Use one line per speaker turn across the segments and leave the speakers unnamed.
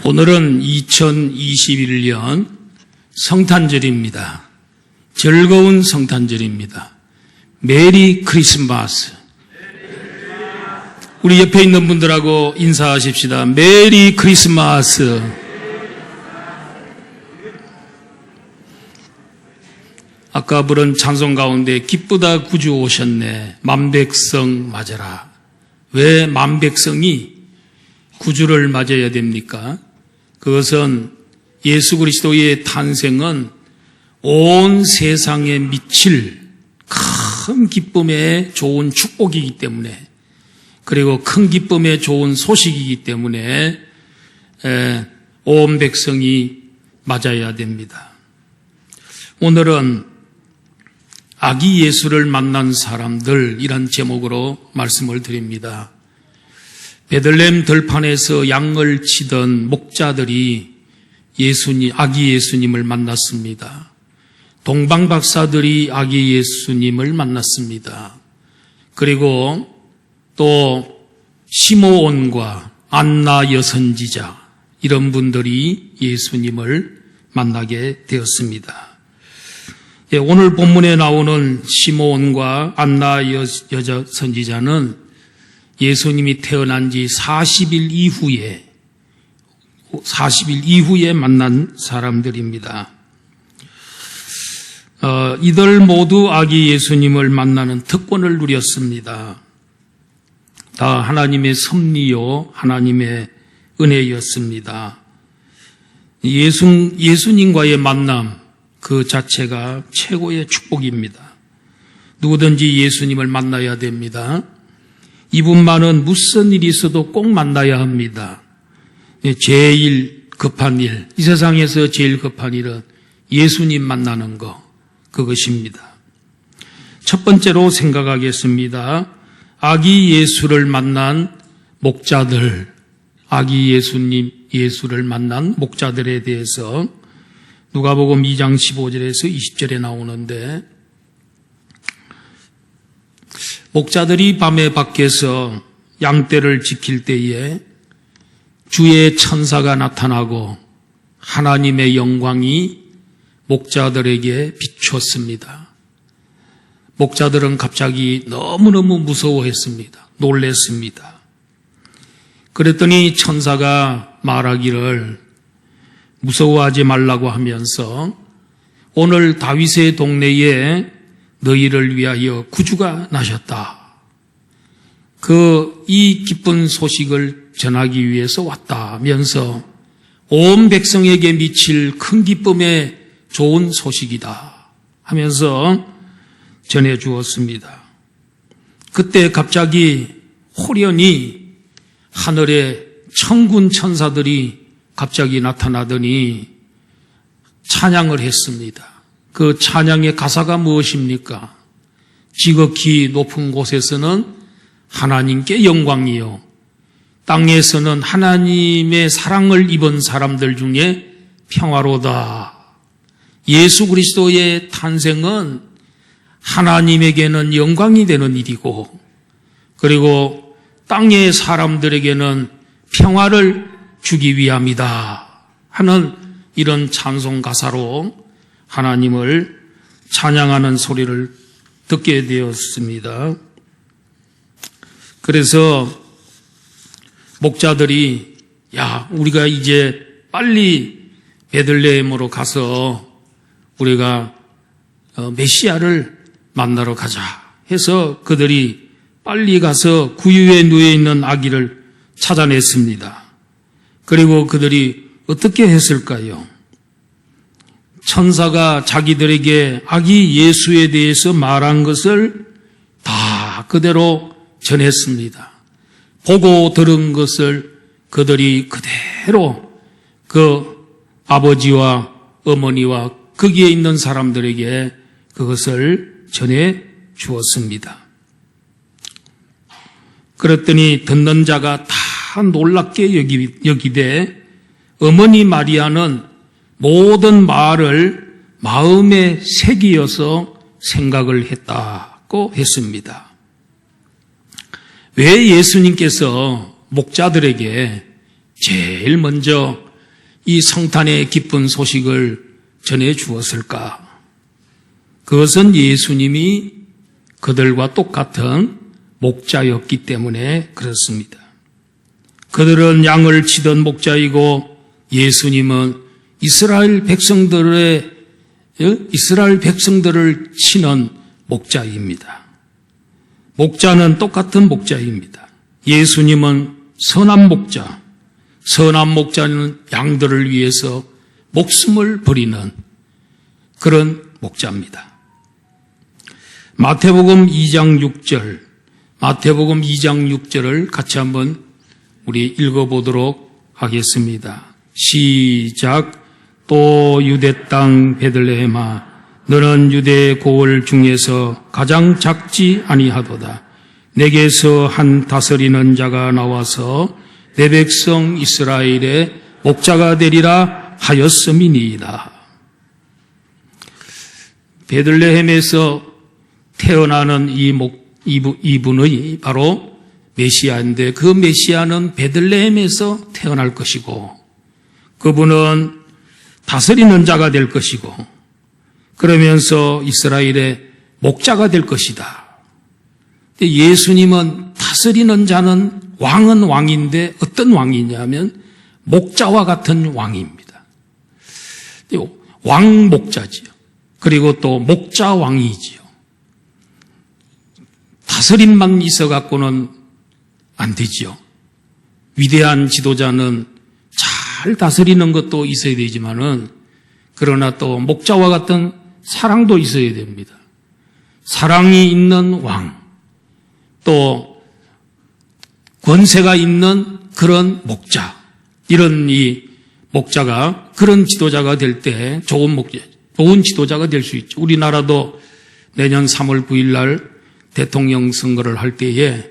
오늘은 2021년 성탄절입니다. 즐거운 성탄절입니다. 메리 크리스마스. 우리 옆에 있는 분들하고 인사하십시다. 메리 크리스마스. 아까 부른 찬송 가운데 기쁘다 구주 오셨네. 만백성 맞아라. 왜 만백성이 구주를 맞아야 됩니까? 그것은 예수 그리스도의 탄생은 온 세상에 미칠 큰 기쁨의 좋은 축복이기 때문에, 그리고 큰 기쁨의 좋은 소식이기 때문에 온 백성이 맞아야 됩니다. 오늘은 아기 예수를 만난 사람들이란 제목으로 말씀을 드립니다. 베들레헴 들판에서 양을 치던 목자들이 아기 예수님을 만났습니다. 동방박사들이 아기 예수님을 만났습니다. 그리고 또 시므온과 안나 여선지자, 이런 분들이 예수님을 만나게 되었습니다. 오늘 본문에 나오는 시므온과 안나 여선지자는 예수님이 태어난 지 40일 이후에 만난 사람들입니다. 이들 모두 아기 예수님을 만나는 특권을 누렸습니다. 다 하나님의 섭리요, 하나님의 은혜였습니다. 예수님과의 만남 그 자체가 최고의 축복입니다. 누구든지 예수님을 만나야 됩니다. 이분만은 무슨 일이 있어도 꼭 만나야 합니다. 제일 급한 일, 이 세상에서 제일 급한 일은 예수님 만나는 것, 그것입니다. 첫 번째로 생각하겠습니다. 아기 예수를 만난 목자들, 예수를 만난 목자들에 대해서 누가복음 2장 15절에서 20절에 나오는데, 목자들이 밤에 밖에서 양떼를 지킬 때에 주의 천사가 나타나고 하나님의 영광이 목자들에게 비추었습니다. 목자들은 갑자기 너무너무 무서워했습니다. 놀랬습니다. 그랬더니 천사가 말하기를 무서워하지 말라고 하면서 오늘 다윗의 동네에 너희를 위하여 구주가 나셨다. 이 기쁜 소식을 전하기 위해서 왔다면서 온 백성에게 미칠 큰 기쁨의 좋은 소식이다 하면서 전해 주었습니다. 그때 갑자기 호련히 하늘에 천군 천사들이 갑자기 나타나더니 찬양을 했습니다. 그 찬양의 가사가 무엇입니까? 지극히 높은 곳에서는 하나님께 영광이요, 땅에서는 하나님의 사랑을 입은 사람들 중에 평화로다. 예수 그리스도의 탄생은 하나님에게는 영광이 되는 일이고, 그리고 땅의 사람들에게는 평화를 주기 위함이다 하는 이런 찬송 가사로 하나님을 찬양하는 소리를 듣게 되었습니다. 그래서 목자들이 우리가 이제 빨리 베들레헴으로 가서 우리가 메시아를 만나러 가자 해서 그들이 빨리 가서 구유에 누워 있는 아기를 찾아냈습니다. 그리고 그들이 어떻게 했을까요? 천사가 자기들에게 아기 예수에 대해서 말한 것을 다 그대로 전했습니다. 보고 들은 것을 그들이 그대로 그 아버지와 어머니와 거기에 있는 사람들에게 그것을 전해 주었습니다. 그랬더니 듣는 자가 다 놀랍게 여기되 어머니 마리아는 모든 말을 마음에 새기어서 생각을 했다고 했습니다. 왜 예수님께서 목자들에게 제일 먼저 이 성탄의 기쁜 소식을 전해 주었을까? 그것은 예수님이 그들과 똑같은 목자였기 때문에 그렇습니다. 그들은 양을 치던 목자이고 예수님은 이스라엘 백성들을 치는 목자입니다. 목자는 똑같은 목자입니다. 예수님은 선한 목자, 선한 목자는 양들을 위해서 목숨을 버리는 그런 목자입니다. 마태복음 2장 6절을 같이 한번 우리 읽어보도록 하겠습니다. 시작. 또 유대 땅 베들레헴아, 너는 유대 고을 중에서 가장 작지 아니하도다. 내게서 한 다스리는 자가 나와서 내 백성 이스라엘의 목자가 되리라 하였음이니이다. 베들레헴에서 태어나는 이분이 바로 메시아인데, 그 메시아는 베들레헴에서 태어날 것이고 그분은 다스리는 자가 될 것이고 그러면서 이스라엘의 목자가 될 것이다. 예수님은 다스리는 자는 왕은 왕인데 어떤 왕이냐면 목자와 같은 왕입니다. 왕목자지요. 그리고 또 목자왕이지요. 다스림만 있어 갖고는 안 되지요. 위대한 지도자는 잘 다스리는 것도 있어야 되지만은 그러나 또 목자와 같은 사랑도 있어야 됩니다. 사랑이 있는 왕, 또 권세가 있는 그런 목자, 이런 이 목자가 그런 지도자가 될 때 좋은 지도자가 될 수 있죠. 우리나라도 내년 3월 9일 날 대통령 선거를 할 때에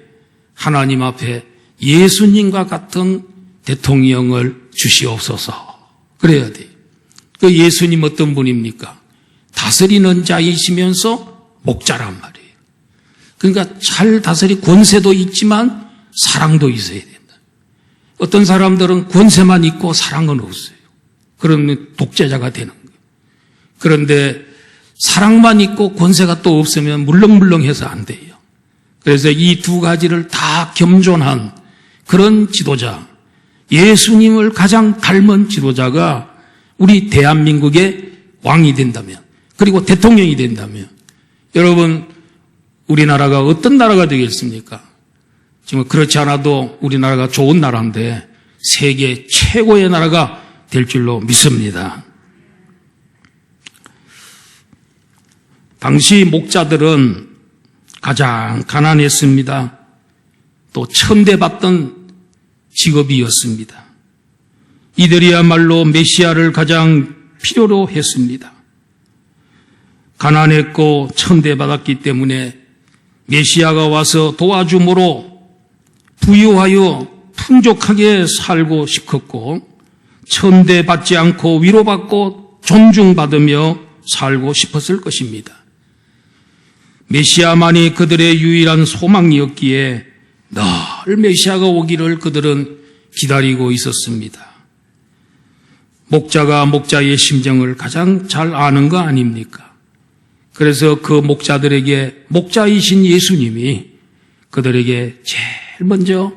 하나님 앞에 예수님과 같은 대통령을 주시옵소서. 그래야 돼요. 그 예수님 어떤 분입니까? 다스리는 자이시면서 목자란 말이에요. 그러니까 잘 권세도 있지만 사랑도 있어야 된다. 어떤 사람들은 권세만 있고 사랑은 없어요. 그러면 독재자가 되는 거예요. 그런데 사랑만 있고 권세가 또 없으면 물렁물렁해서 안 돼요. 그래서 이 두 가지를 다 겸존한 그런 지도자, 예수님을 가장 닮은 지도자가 우리 대한민국의 왕이 된다면, 그리고 대통령이 된다면, 여러분 우리나라가 어떤 나라가 되겠습니까? 지금 그렇지 않아도 우리나라가 좋은 나라인데 세계 최고의 나라가 될 줄로 믿습니다. 당시 목자들은 가장 가난했습니다. 또 천대받던 직업이었습니다. 이들이야말로 메시아를 가장 필요로 했습니다. 가난했고 천대받았기 때문에 메시아가 와서 도와줌으로 부유하여 풍족하게 살고 싶었고 천대받지 않고 위로받고 존중받으며 살고 싶었을 것입니다. 메시아만이 그들의 유일한 소망이었기에 늘 메시아가 오기를 그들은 기다리고 있었습니다. 목자가 목자의 심정을 가장 잘 아는 거 아닙니까? 그래서 그 목자들에게 목자이신 예수님이 그들에게 제일 먼저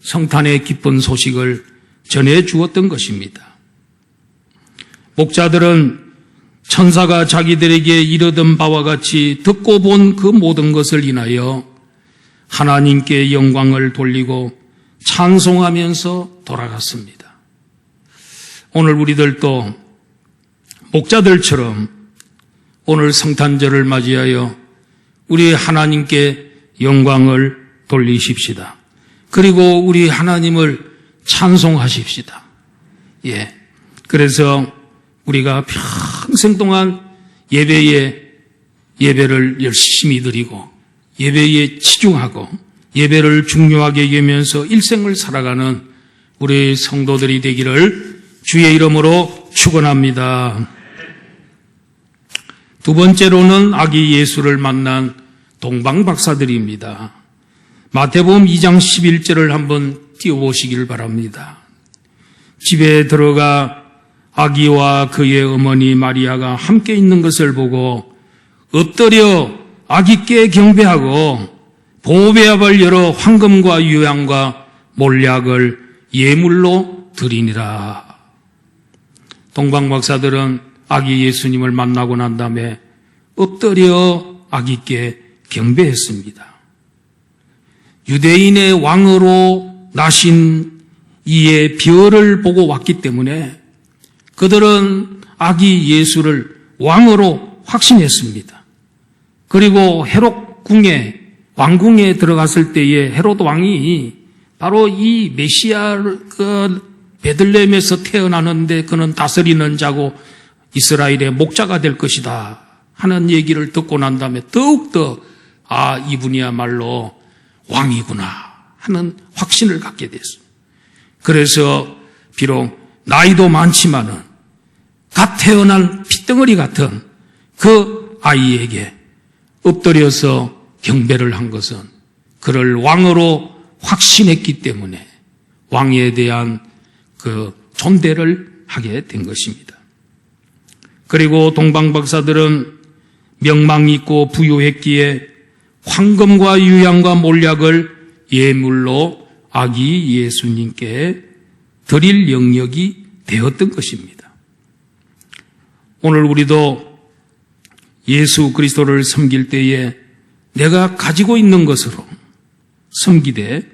성탄의 기쁜 소식을 전해 주었던 것입니다. 목자들은 천사가 자기들에게 이르던 바와 같이 듣고 본 그 모든 것을 인하여 하나님께 영광을 돌리고 찬송하면서 돌아갔습니다. 오늘 우리들도 목자들처럼 오늘 성탄절을 맞이하여 우리 하나님께 영광을 돌리십시다. 그리고 우리 하나님을 찬송하십시다. 그래서 우리가 평생 동안 예배를 열심히 드리고 예배에 치중하고 예배를 중요하게 여기면서 일생을 살아가는 우리 성도들이 되기를 주의 이름으로 축원합니다. 두 번째로는 아기 예수를 만난 동방 박사들입니다. 마태복음 2장 11절을 한번 띄워보시길 바랍니다. 집에 들어가 아기와 그의 어머니 마리아가 함께 있는 것을 보고 엎드려 아기께 경배하고 보배 앞을 열어 황금과 유향과 몰약을 예물로 드리니라. 동방박사들은 아기 예수님을 만나고 난 다음에 엎드려 아기께 경배했습니다. 유대인의 왕으로 나신 이의 별을 보고 왔기 때문에 그들은 아기 예수를 왕으로 확신했습니다. 그리고 헤롯 왕궁에 들어갔을 때에 헤롯 왕이 바로 이 메시아 베들레헴에서 태어나는데 그는 다스리는 자고 이스라엘의 목자가 될 것이다 하는 얘기를 듣고 난 다음에 더욱더 이분이야말로 왕이구나 하는 확신을 갖게 됐습니다. 그래서 비록 나이도 많지만은 갓 태어난 핏덩어리 같은 그 아이에게 엎드려서 경배를 한 것은 그를 왕으로 확신했기 때문에 왕에 대한 그 존대를 하게 된 것입니다. 그리고 동방박사들은 명망 있고 부유했기에 황금과 유향과 몰약을 예물로 아기 예수님께 드릴 영역이 되었던 것입니다. 오늘 우리도 예수 그리스도를 섬길 때에 내가 가지고 있는 것으로 섬기되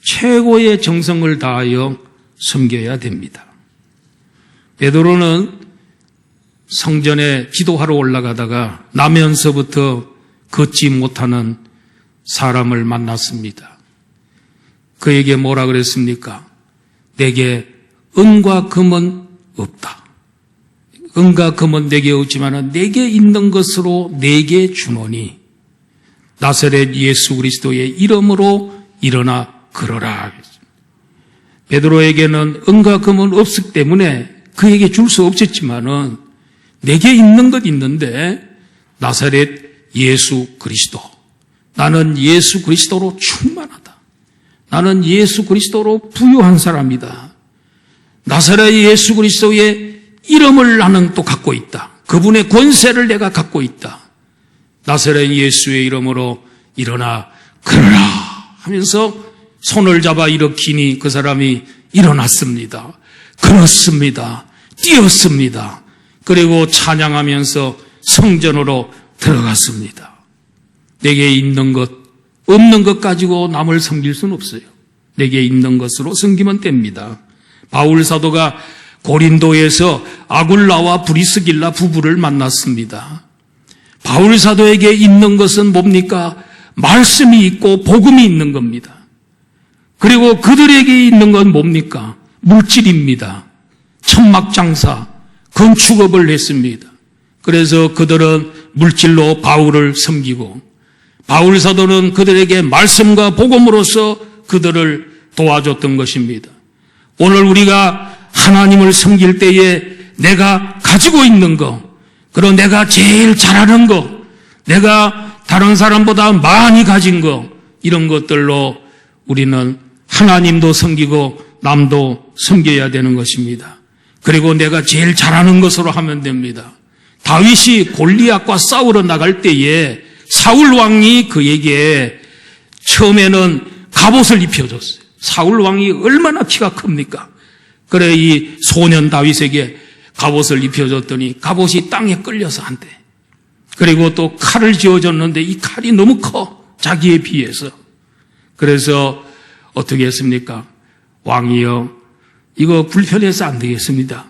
최고의 정성을 다하여 섬겨야 됩니다. 베드로는 성전에 기도하러 올라가다가 나면서부터 걷지 못하는 사람을 만났습니다. 그에게 뭐라 그랬습니까? 내게 은과 금은 없다. 은과 금은 내게 없지만 내게 있는 것으로 내게 주노니 나사렛 예수 그리스도의 이름으로 일어나 걸어라. 베드로에게는 은과 금은 없기 때문에 그에게 줄 수 없었지만은 내게 있는 것 있는데 나사렛 예수 그리스도. 나는 예수 그리스도로 충만하다. 나는 예수 그리스도로 부유한 사람이다. 나사렛 예수 그리스도의 이름을 나는 또 갖고 있다. 그분의 권세를 내가 갖고 있다. 나사렛 예수의 이름으로 일어나 걸어라 하면서 손을 잡아 일으키니 그 사람이 일어났습니다. 걸었습니다. 뛰었습니다. 그리고 찬양하면서 성전으로 들어갔습니다. 내게 있는 것, 없는 것 가지고 남을 섬길 수는 없어요. 내게 있는 것으로 섬기면 됩니다. 바울 사도가 고린도에서 아굴라와 브리스길라 부부를 만났습니다. 바울 사도에게 있는 것은 뭡니까? 말씀이 있고 복음이 있는 겁니다. 그리고 그들에게 있는 건 뭡니까? 물질입니다. 천막장사, 건축업을 했습니다. 그래서 그들은 물질로 바울을 섬기고 바울 사도는 그들에게 말씀과 복음으로서 그들을 도와줬던 것입니다. 오늘 우리가 하나님을 섬길 때에 내가 가지고 있는 것, 그리고 내가 제일 잘하는 것, 내가 다른 사람보다 많이 가진 것, 이런 것들로 우리는 하나님도 섬기고 남도 섬겨야 되는 것입니다. 그리고 내가 제일 잘하는 것으로 하면 됩니다. 다윗이 골리앗과 싸우러 나갈 때에 사울 왕이 그에게 처음에는 갑옷을 입혀줬어요. 사울 왕이 얼마나 키가 큽니까? 그래 이 소년 다윗에게 갑옷을 입혀줬더니 갑옷이 땅에 끌려서 안 돼. 그리고 또 칼을 쥐어줬는데 이 칼이 너무 커. 자기에 비해서. 그래서 어떻게 했습니까? 왕이여, 이거 불편해서 안 되겠습니다.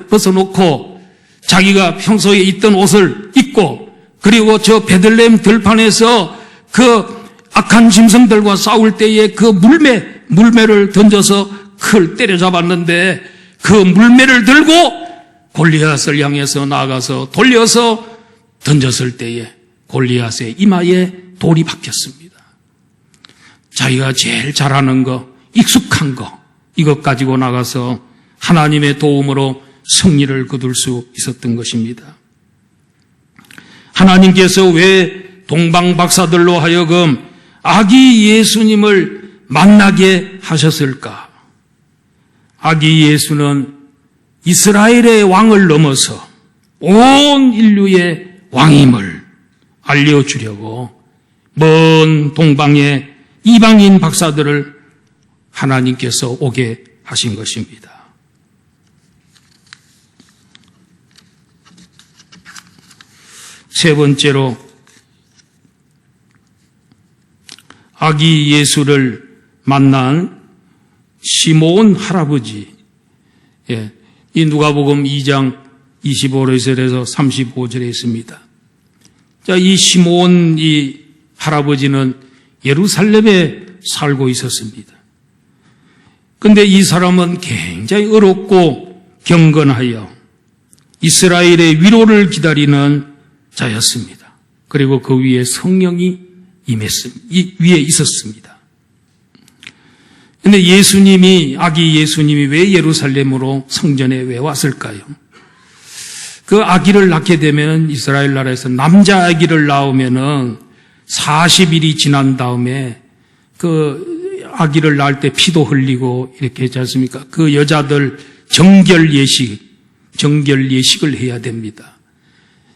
벗어놓고 자기가 평소에 입던 옷을 입고 그리고 저 베들레헴 들판에서 그 악한 짐승들과 싸울 때에 그 물매를 던져서 그걸 때려잡았는데 그 물매를 들고 골리앗을 향해서 나아가서 돌려서 던졌을 때에 골리앗의 이마에 돌이 박혔습니다. 자기가 제일 잘하는 거, 익숙한 거, 이것 가지고 나가서 하나님의 도움으로 승리를 거둘 수 있었던 것입니다. 하나님께서 왜 동방박사들로 하여금 아기 예수님을 만나게 하셨을까? 아기 예수는 이스라엘의 왕을 넘어서 온 인류의 왕임을 알려주려고 먼 동방의 이방인 박사들을 하나님께서 오게 하신 것입니다. 세 번째로 아기 예수를 만난 시므온 할아버지. 이 누가복음 2장 25절에서 35절에 있습니다. 자, 이 시므온 이 할아버지는 예루살렘에 살고 있었습니다. 근데 이 사람은 굉장히 어렵고 경건하여 이스라엘의 위로를 기다리는 자였습니다. 그리고 그 위에 성령이 위에 있었습니다. 근데 아기 예수님이 왜 예루살렘으로 성전에 왜 왔을까요? 그 아기를 낳게 되면 이스라엘 나라에서 남자 아기를 낳으면은 40일이 지난 다음에 그 아기를 낳을 때 피도 흘리고 이렇게 했지 않습니까? 그 여자들 정결 예식을 해야 됩니다.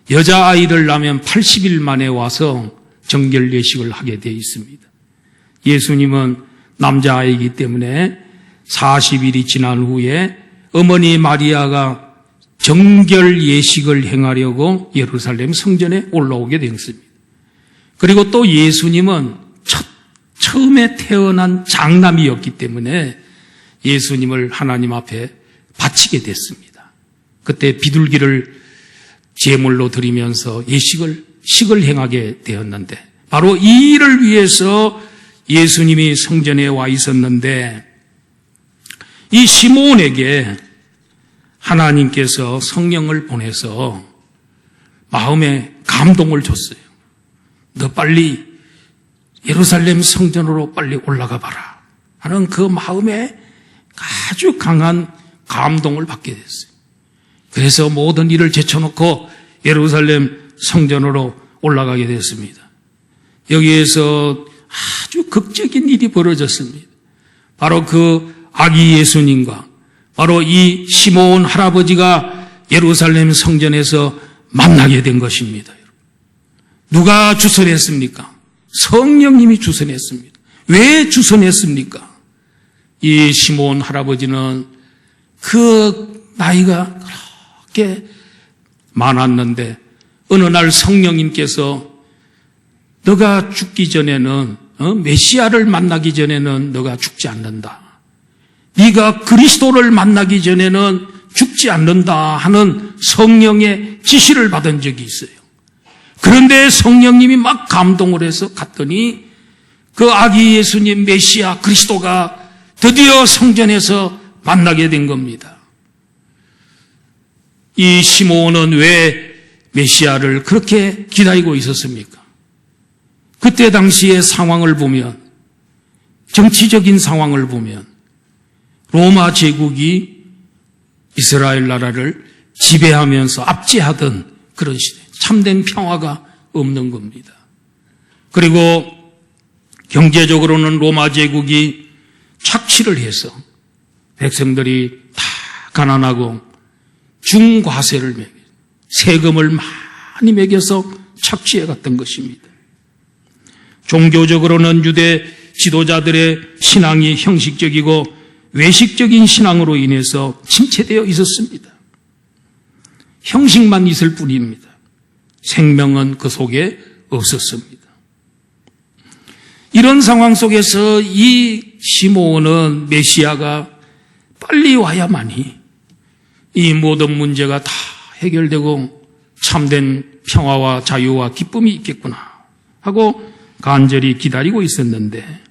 여자아이를 낳으면 80일 만에 와서 정결 예식을 하게 되어 있습니다. 예수님은 남자아이이기 때문에 40일이 지난 후에 어머니 마리아가 정결 예식을 행하려고 예루살렘 성전에 올라오게 되었습니다. 그리고 또 예수님은 처음에 태어난 장남이었기 때문에 예수님을 하나님 앞에 바치게 됐습니다. 그때 비둘기를 제물로 드리면서 식을 행하게 되었는데 바로 이 일을 위해서 예수님이 성전에 와 있었는데 이 시므온에게 하나님께서 성령을 보내서 마음에 감동을 줬어요. 너 빨리 예루살렘 성전으로 빨리 올라가 봐라 하는 그 마음에 아주 강한 감동을 받게 됐어요. 그래서 모든 일을 제쳐놓고 예루살렘 성전으로 올라가게 됐습니다. 여기에서 아주 극적인 일이 벌어졌습니다. 바로 그 아기 예수님과 바로 이 시므온 할아버지가 예루살렘 성전에서 만나게 된 것입니다. 누가 주선했습니까? 성령님이 주선했습니다. 왜 주선했습니까? 이 시므온 할아버지는 그 나이가 그렇게 많았는데 어느 날 성령님께서 너가 죽기 전에는 메시아를 만나기 전에는 너가 죽지 않는다. 네가 그리스도를 만나기 전에는 죽지 않는다 하는 성령의 지시를 받은 적이 있어요. 그런데 성령님이 막 감동을 해서 갔더니 그 아기 예수님 메시아 그리스도가 드디어 성전에서 만나게 된 겁니다. 이 시므온은 왜 메시아를 그렇게 기다리고 있었습니까? 그때 당시의 상황을 보면, 정치적인 상황을 보면 로마 제국이 이스라엘 나라를 지배하면서 압제하던 그런 시대, 참된 평화가 없는 겁니다. 그리고 경제적으로는 로마 제국이 착취를 해서 백성들이 다 가난하고 중과세를 매겨 세금을 많이 매겨서 착취해 갔던 것입니다. 종교적으로는 유대 지도자들의 신앙이 형식적이고 외식적인 신앙으로 인해서 침체되어 있었습니다. 형식만 있을 뿐입니다. 생명은 그 속에 없었습니다. 이런 상황 속에서 이 시므온은 메시아가 빨리 와야만이 이 모든 문제가 다 해결되고 참된 평화와 자유와 기쁨이 있겠구나 하고 간절히 기다리고 있었는데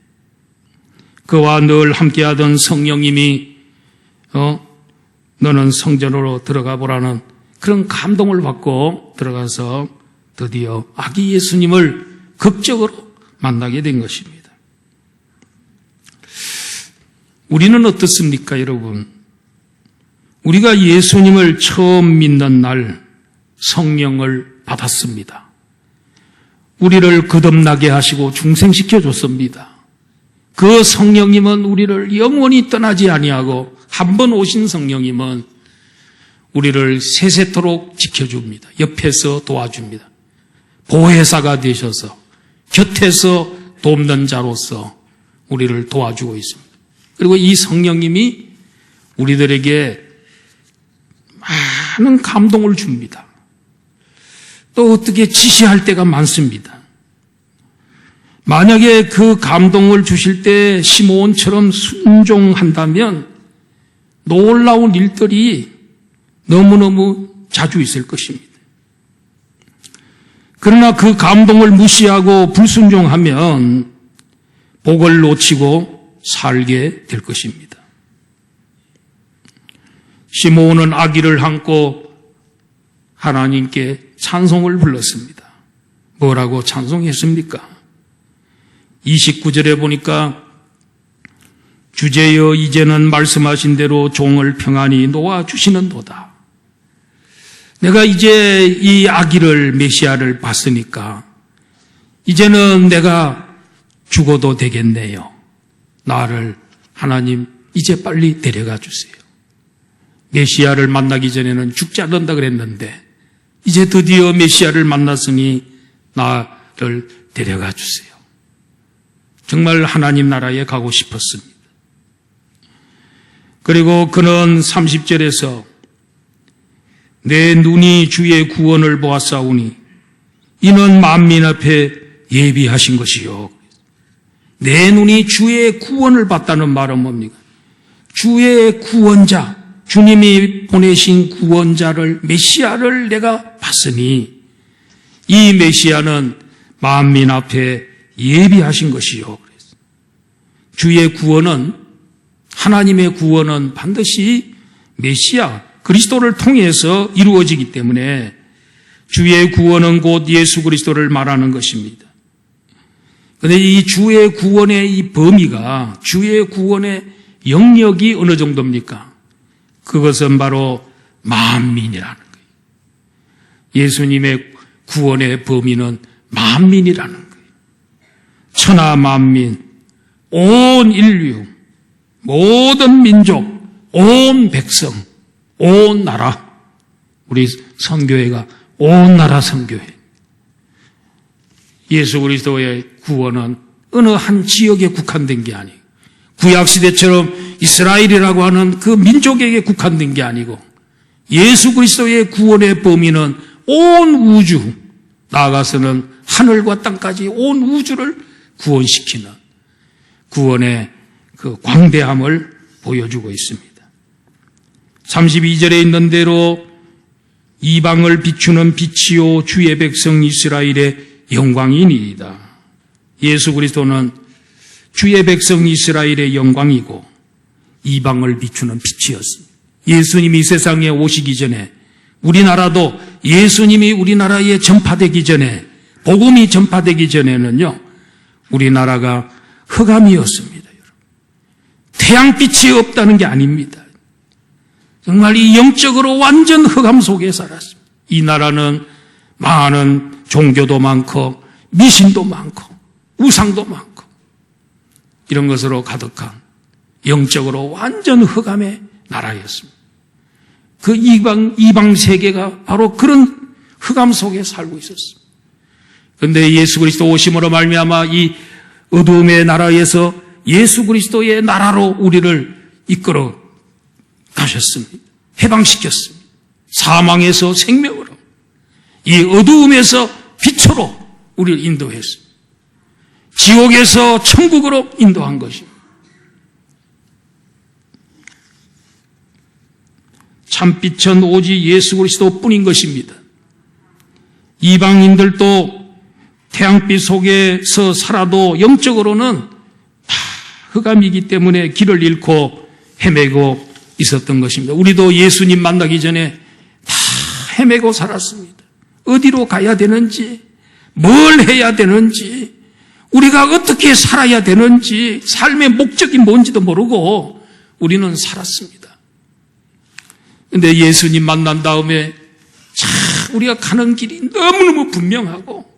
그와 늘 함께하던 성령님이 너는 성전으로 들어가 보라는 그런 감동을 받고 들어가서 드디어 아기 예수님을 극적으로 만나게 된 것입니다. 우리는 어떻습니까, 여러분? 우리가 예수님을 처음 믿는 날 성령을 받았습니다. 우리를 거듭나게 하시고 중생시켜 줬습니다. 그 성령님은 우리를 영원히 떠나지 아니하고 한 번 오신 성령님은 우리를 세세토록 지켜줍니다. 옆에서 도와줍니다. 보혜사가 되셔서 곁에서 돕는 자로서 우리를 도와주고 있습니다. 그리고 이 성령님이 우리들에게 많은 감동을 줍니다. 또 어떻게 지시할 때가 많습니다. 만약에 그 감동을 주실 때 시므온처럼 순종한다면 놀라운 일들이 너무너무 자주 있을 것입니다. 그러나 그 감동을 무시하고 불순종하면 복을 놓치고 살게 될 것입니다. 시므온은 아기를 안고 하나님께 찬송을 불렀습니다. 뭐라고 찬송했습니까? 29절에 보니까 주제여 이제는 말씀하신 대로 종을 평안히 놓아주시는도다. 내가 이제 이 아기를 메시아를 봤으니까 이제는 내가 죽어도 되겠네요. 나를 하나님 이제 빨리 데려가 주세요. 메시아를 만나기 전에는 죽지 않는다 그랬는데 이제 드디어 메시아를 만났으니 나를 데려가 주세요. 정말 하나님 나라에 가고 싶었습니다. 그리고 그는 30절에서 내 눈이 주의 구원을 보았사오니 이는 만민 앞에 예비하신 것이요. 내 눈이 주의 구원을 봤다는 말은 뭡니까? 주의 구원자, 주님이 보내신 구원자를, 메시아를 내가 봤으니 이 메시아는 만민 앞에 예비하신 것이요. 주의 구원은, 하나님의 구원은 반드시 메시아, 그리스도를 통해서 이루어지기 때문에 주의 구원은 곧 예수 그리스도를 말하는 것입니다. 그런데 이 주의 구원의 이 범위가, 주의 구원의 영역이 어느 정도입니까? 그것은 바로 만민이라는 거예요. 예수님의 구원의 범위는 만민이라는 거예요. 천하 만민, 온 인류, 모든 민족, 온 백성, 온 나라. 우리 선교회가 온 나라 선교회. 예수 그리스도의 구원은 어느 한 지역에 국한된 게 아니고 구약시대처럼 이스라엘이라고 하는 그 민족에게 국한된 게 아니고 예수 그리스도의 구원의 범위는 온 우주, 나아가서는 하늘과 땅까지 온 우주를 구원시키는 구원의 그 광대함을 보여주고 있습니다. 32절에 있는 대로 이방을 비추는 빛이요 주의 백성 이스라엘의 영광이니이다. 예수 그리스도는 주의 백성 이스라엘의 영광이고 이방을 비추는 빛이었습니다. 예수님이 세상에 오시기 전에 우리나라도 예수님이 우리나라에 전파되기 전에 복음이 전파되기 전에는요 우리나라가 흑암이었습니다. 태양빛이 없다는 게 아닙니다. 정말 이 영적으로 완전 흑암 속에 살았습니다. 이 나라는 많은 종교도 많고 미신도 많고 우상도 많고 이런 것으로 가득한 영적으로 완전 흑암의 나라였습니다. 그 이방 세계가 바로 그런 흑암 속에 살고 있었습니다. 그런데 예수 그리스도 오심으로 말미암아 이 어두움의 나라에서 예수 그리스도의 나라로 우리를 이끌어 가셨습니다. 해방시켰습니다. 사망에서 생명으로, 이 어두움에서 빛으로 우리를 인도했습니다. 지옥에서 천국으로 인도한 것입니다. 참빛은 오직 예수 그리스도뿐인 것입니다. 이방인들도 태양빛 속에서 살아도 영적으로는 다 흑암이기 때문에 길을 잃고 헤매고 있었던 것입니다. 우리도 예수님 만나기 전에 다 헤매고 살았습니다. 어디로 가야 되는지, 뭘 해야 되는지, 우리가 어떻게 살아야 되는지, 삶의 목적이 뭔지도 모르고 우리는 살았습니다. 그런데 예수님 만난 다음에 참 우리가 가는 길이 너무너무 분명하고,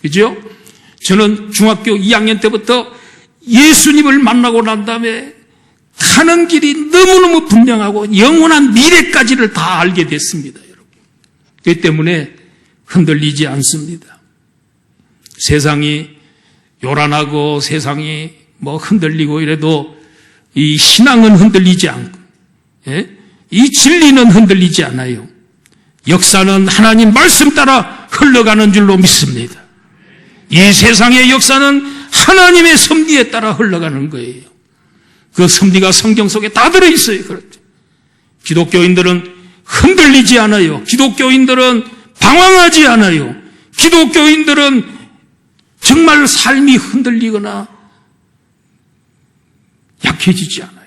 그죠? 저는 중학교 2학년 때부터 예수님을 만나고 난 다음에 가는 길이 너무너무 분명하고 영원한 미래까지를 다 알게 됐습니다, 여러분. 그렇기 때문에 흔들리지 않습니다. 세상이 요란하고 세상이 흔들리고 이래도 이 신앙은 흔들리지 않고, 이 진리는 흔들리지 않아요. 역사는 하나님 말씀 따라 흘러가는 줄로 믿습니다. 이 세상의 역사는 하나님의 섭리에 따라 흘러가는 거예요. 그 섭리가 성경 속에 다 들어있어요. 그렇죠. 기독교인들은 흔들리지 않아요. 기독교인들은 방황하지 않아요. 기독교인들은 정말 삶이 흔들리거나 약해지지 않아요.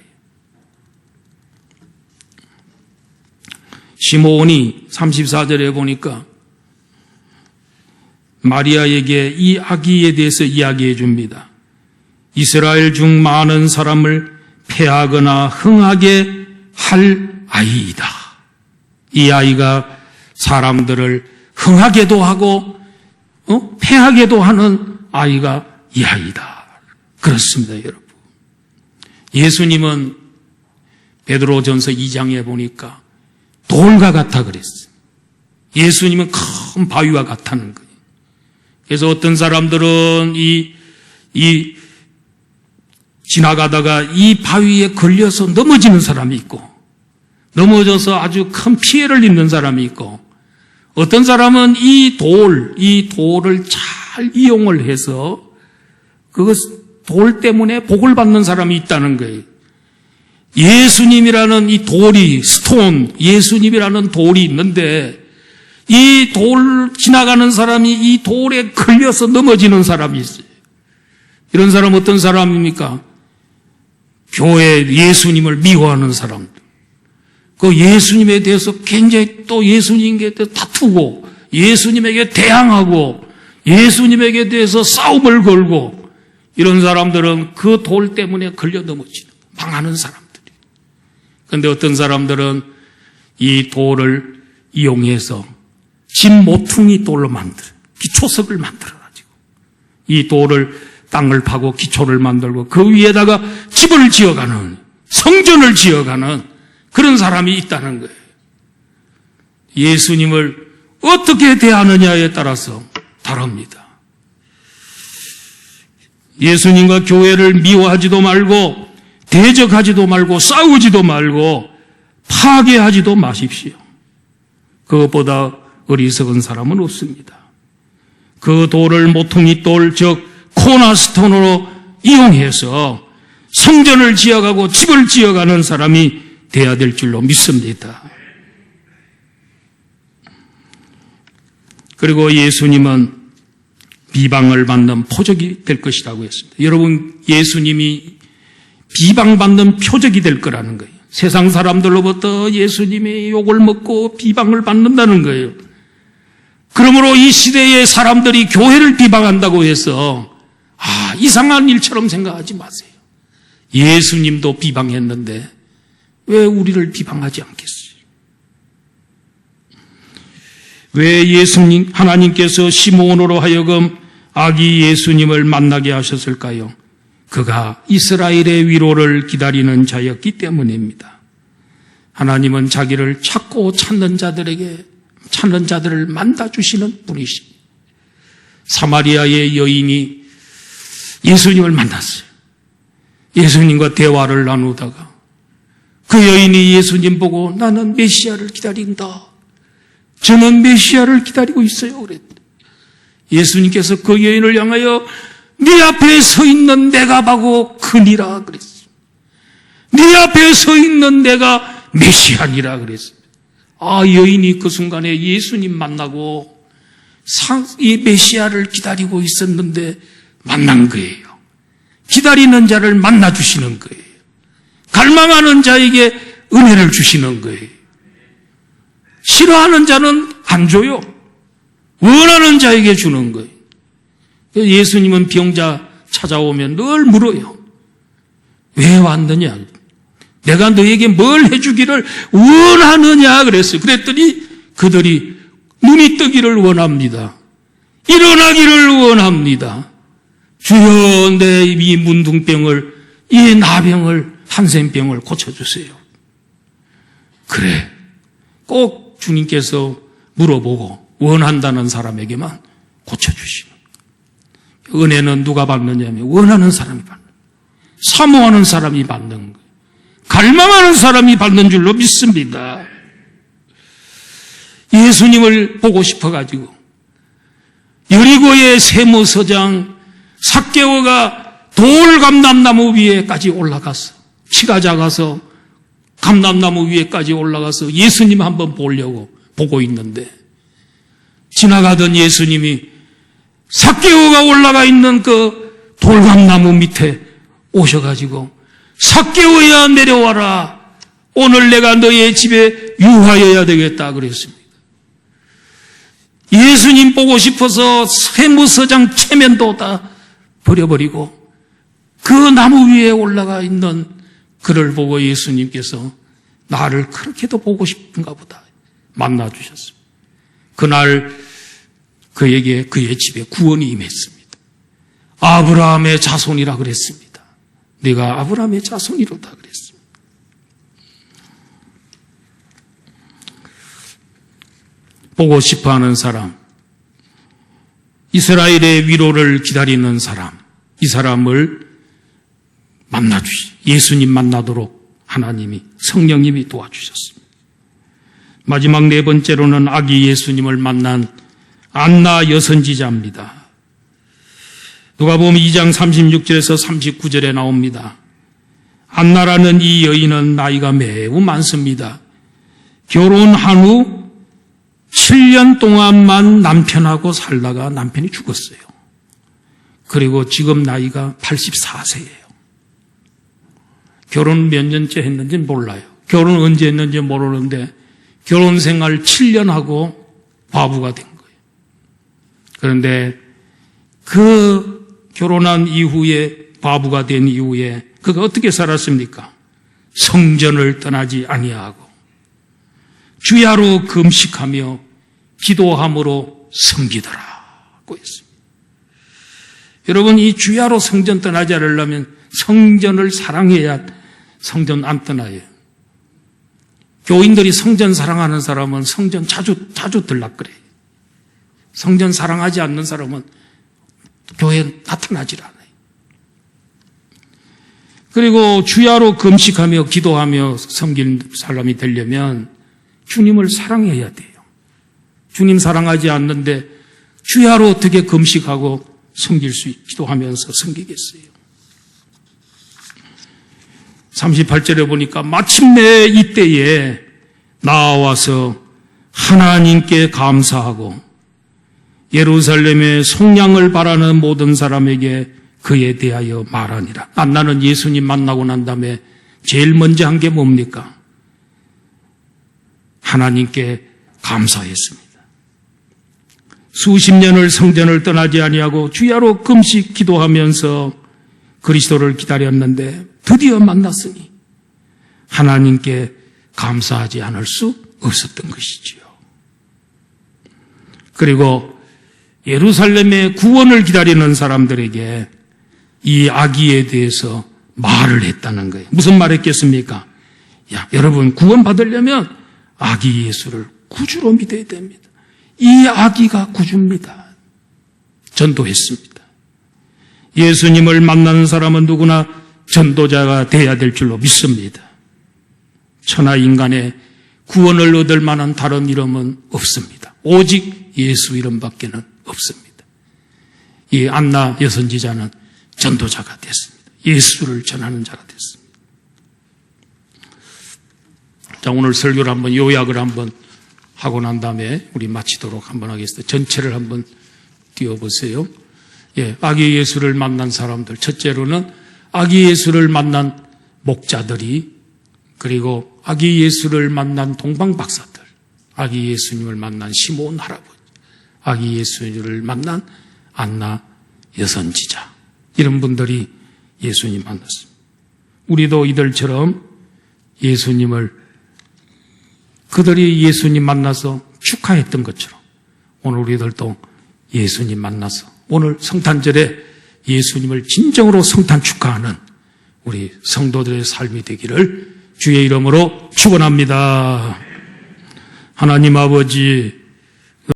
시므온이 34절에 보니까 마리아에게 이 아기에 대해서 이야기해 줍니다. 이스라엘 중 많은 사람을 패하거나 흥하게 할 아이이다. 이 아이가 사람들을 흥하게도 하고 패하게도 하는 아이가 이 아이다. 그렇습니다, 여러분. 예수님은 베드로전서 2장에 보니까 돌과 같아 그랬어요. 예수님은 큰 바위와 같다는 거예요. 그래서 어떤 사람들은 지나가다가 이 바위에 걸려서 넘어지는 사람이 있고, 넘어져서 아주 큰 피해를 입는 사람이 있고, 어떤 사람은 이 돌을 잘 이용을 해서 돌 때문에 복을 받는 사람이 있다는 거예요. 예수님이라는 이 돌이, 예수님이라는 돌이 있는데, 이 돌 지나가는 사람이 이 돌에 걸려서 넘어지는 사람이 있어요. 이런 사람 어떤 사람입니까? 교회 예수님을 미워하는 사람들. 그 예수님에 대해서 굉장히 또 예수님에 대해서 다투고, 예수님에게 대항하고, 예수님에게 대해서 싸움을 걸고, 이런 사람들은 그 돌 때문에 걸려 넘어지는, 망하는 사람들이. 그런데 어떤 사람들은 이 돌을 이용해서 집 모퉁이 돌로 기초석을 만들어가지고, 이 돌을 땅을 파고 기초를 만들고 그 위에다가 집을 지어가는, 성전을 지어가는 그런 사람이 있다는 거예요. 예수님을 어떻게 대하느냐에 따라서 다릅니다. 예수님과 교회를 미워하지도 말고 대적하지도 말고 싸우지도 말고 파괴하지도 마십시오. 그것보다 어리석은 사람은 없습니다. 그 돌을 모퉁이 돌, 즉 코너스톤으로 이용해서 성전을 지어가고 집을 지어가는 사람이 돼야 될 줄로 믿습니다. 그리고 예수님은 비방을 받는 표적이 될 것이라고 했습니다. 여러분, 예수님이 비방받는 표적이 될 거라는 거예요. 세상 사람들로부터 예수님이 욕을 먹고 비방을 받는다는 거예요. 그러므로 이 시대의 사람들이 교회를 비방한다고 해서 이상한 일처럼 생각하지 마세요. 예수님도 비방했는데 왜 우리를 비방하지 않겠어요? 왜 예수님, 하나님께서 시므온으로 하여금 아기 예수님을 만나게 하셨을까요? 그가 이스라엘의 위로를 기다리는 자였기 때문입니다. 하나님은 자기를 찾고 찾는 자들을 만나주시는 분이십니다. 사마리아의 여인이 예수님을 만났어요. 예수님과 대화를 나누다가 그 여인이 예수님 보고 나는 메시아를 기다린다. 저는 메시아를 기다리고 있어요. 그랬더니 예수님께서 그 여인을 향하여 네 앞에 서 있는 내가 바로 그니라 그랬어요. 네 앞에 서 있는 내가 메시아니라 그랬어요. 여인이 그 순간에 예수님 만나고 이 메시아를 기다리고 있었는데 만난 거예요. 기다리는 자를 만나주시는 거예요. 갈망하는 자에게 은혜를 주시는 거예요. 싫어하는 자는 안 줘요. 원하는 자에게 주는 거예요. 예수님은 병자 찾아오면 늘 물어요. 왜 왔느냐? 내가 너에게 뭘 해주기를 원하느냐? 그랬어요. 그랬더니 그들이 눈이 뜨기를 원합니다. 일어나기를 원합니다. 주여, 내 이 문둥병을, 이 나병을 한센병을 고쳐주세요. 그래. 꼭 주님께서 물어보고 원한다는 사람에게만 고쳐주시는. 은혜는 누가 받느냐면 원하는 사람이 받는 거예요. 사모하는 사람이 받는 거예요. 갈망하는 사람이 받는 줄로 믿습니다. 예수님을 보고 싶어가지고 여리고의 세무서장 삭개오가 돌감람나무 위에까지 올라가서 키가 작아서 감람나무 위에까지 올라가서 예수님 한번 보려고 보고 있는데 지나가던 예수님이 삭개오가 올라가 있는 그 돌감나무 밑에 오셔가지고 삭개오야 내려와라. 오늘 내가 너의 집에 유하여야 되겠다 그랬습니다. 예수님 보고 싶어서 세무서장 체면도 다 버려버리고 그 나무 위에 올라가 있는 그를 보고 예수님께서 나를 그렇게도 보고 싶은가 보다 만나 주셨습니다. 그날 그에게 그의 집에 구원이 임했습니다. 아브라함의 자손이라 그랬습니다. 네가 아브라함의 자손이로다 그랬습니다. 보고 싶어하는 사람, 이스라엘의 위로를 기다리는 사람, 이 사람을 예수님 만나도록 하나님이 성령님이 도와주셨습니다. 마지막 네 번째로는 아기 예수님을 만난 안나 여선지자입니다. 누가복음 2장 36절에서 39절에 나옵니다. 안나라는 이 여인은 나이가 매우 많습니다. 결혼한 후 7년 동안만 남편하고 살다가 남편이 죽었어요. 그리고 지금 나이가 84세예요. 결혼 몇 년째 했는지 몰라요. 결혼 언제 했는지 모르는데 결혼 생활 7년 하고 과부가 된 거예요. 그런데 그 결혼한 이후에 과부가 된 이후에 그가 어떻게 살았습니까? 성전을 떠나지 아니하고 주야로 금식하며 기도함으로 섬기더라고 했습니다. 여러분, 이 주야로 성전 떠나지 않으려면 성전을 사랑해야 성전 안 떠나요. 교인들이 성전 사랑하는 사람은 성전 자주 들락거려요. 성전 사랑하지 않는 사람은 교회에 나타나질 않아요. 그리고 주야로 금식하며 기도하며 섬기는 사람이 되려면 주님을 사랑해야 돼요. 주님 사랑하지 않는데 주야로 어떻게 금식하고 섬길 수 기도하면서 섬기겠어요. 38절에 보니까 마침내 이때에 나와서 하나님께 감사하고 예루살렘의 속량을 바라는 모든 사람에게 그에 대하여 말하니라. 안나는 예수님 만나고 난 다음에 제일 먼저 한 게 뭡니까? 하나님께 감사했습니다. 수십 년을 성전을 떠나지 아니하고 주야로 금식 기도하면서 그리스도를 기다렸는데 드디어 만났으니 하나님께 감사하지 않을 수 없었던 것이지요. 그리고 예루살렘의 구원을 기다리는 사람들에게 이 아기에 대해서 말을 했다는 거예요. 무슨 말 했겠습니까? 야, 여러분 구원 받으려면 아기 예수를 구주로 믿어야 됩니다. 이 아기가 구주입니다. 전도했습니다. 예수님을 만나는 사람은 누구나 전도자가 돼야 될 줄로 믿습니다. 천하 인간의 구원을 얻을 만한 다른 이름은 없습니다. 오직 예수 이름밖에는 없습니다. 이 안나 여선지자는 전도자가 됐습니다. 예수를 전하는 자가 됐습니다. 자, 오늘 설교를 한번 요약을 한번 하고 난 다음에 우리 마치도록 한번 하겠습니다. 전체를 한번 띄워보세요. 예, 아기 예수를 만난 사람들. 첫째로는 아기 예수를 만난 목자들이, 그리고 아기 예수를 만난 동방박사들, 아기 예수님을 만난 시몬 할아버지, 아기 예수님을 만난 안나 여선지자, 이런 분들이 예수님 만났습니다. 우리도 이들처럼 그들이 예수님 만나서 축하했던 것처럼 오늘 우리들도 예수님 만나서 오늘 성탄절에 예수님을 진정으로 성탄 축하하는 우리 성도들의 삶이 되기를 주의 이름으로 축원합니다. 하나님 아버지,